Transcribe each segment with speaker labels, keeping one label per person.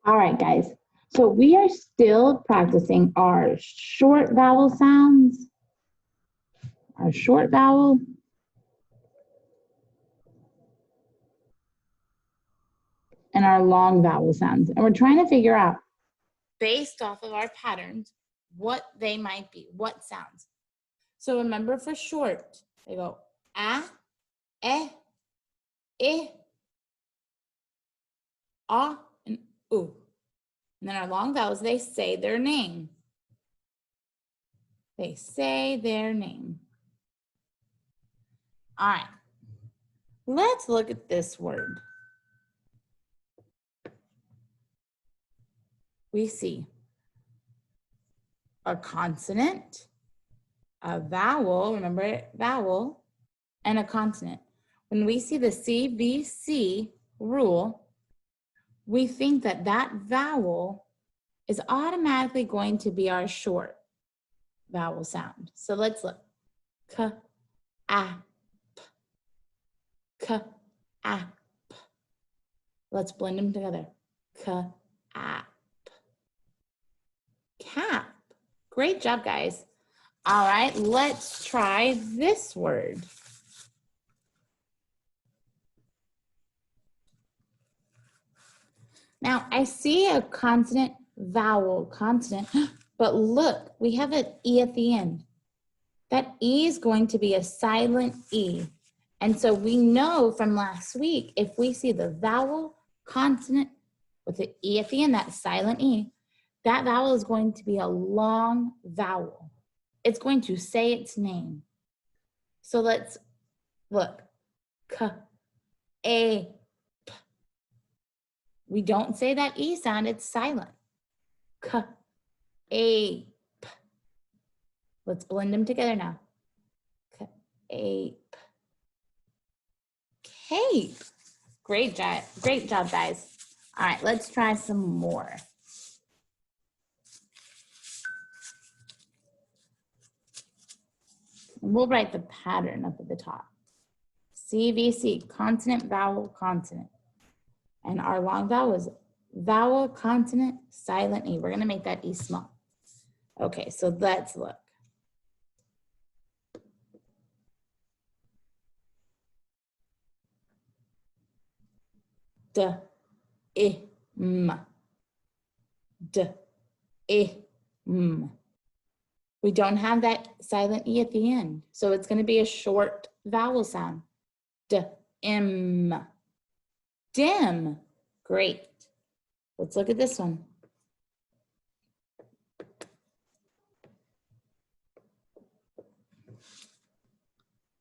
Speaker 1: All right, guys. So we are still practicing our short vowel sounds, our short vowel, and our long vowel sounds. And we're trying to figure out, based off of our patterns, what they might be, what sounds. So remember for short, they go a, e, I, a, and u. And then our long vowels, they say their name. They say their name. All right, let's look at this word. We see a consonant, a vowel, remember vowel, and a consonant. When we see the CVC rule, we think that that vowel is automatically going to be our short vowel sound. So let's look. K, a, p. K, a, p. Let's blend them together. K, a, p. Cap. Great job, guys. All right, let's try this word. Now, I see a consonant, vowel, consonant, but look, we have an E at the end. That E is going to be a silent E. And so we know from last week, if we see the vowel, consonant with the E at the end, that silent E, that vowel is going to be a long vowel. It's going to say its name. So let's look. K, a, p. We don't say that E sound, it's silent. K, a, p. Let's blend them together now. K, a, p. Cape. Great job, guys. All right, let's try some more. We'll write the pattern up at the top. CVC, consonant, vowel, consonant. And our long vowel is vowel, consonant, silent E. We're gonna make that E small. Okay, so let's look. D, I, M. D, I, M. We don't have that silent E at the end. So it's gonna be a short vowel sound. D, M. Dim. Great. Let's look at this one.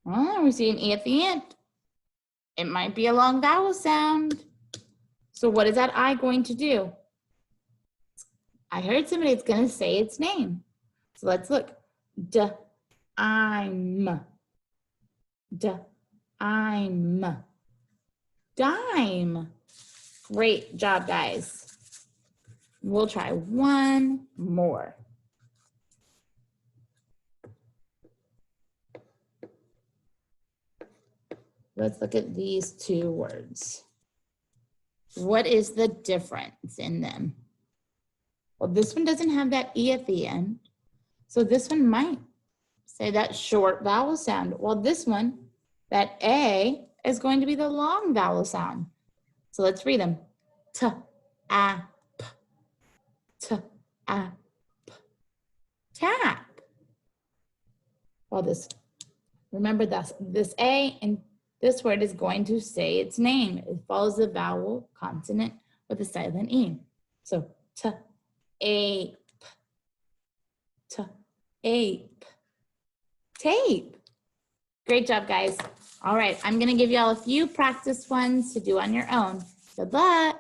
Speaker 1: Oh, we see an E at the end. It might be a long vowel sound. So what is that I going to do? I heard somebody, it's going to say its name. So let's look. D, I'm. D, I'm. Dime. Great job, guys. We'll try one more. Let's look at these two words. What is the difference in them? Well, this one doesn't have that E at the end. So this one might say that short vowel sound. While this one, that A is going to be the long vowel sound. So let's read them. T, a, p. T, a, p. Tap. Well, remember this A and this word is going to say its name. It follows the vowel consonant with a silent E. So t, ape, t, ape, tape. Great job, guys. All right, I'm gonna give you all a few practice ones to do on your own. Good luck.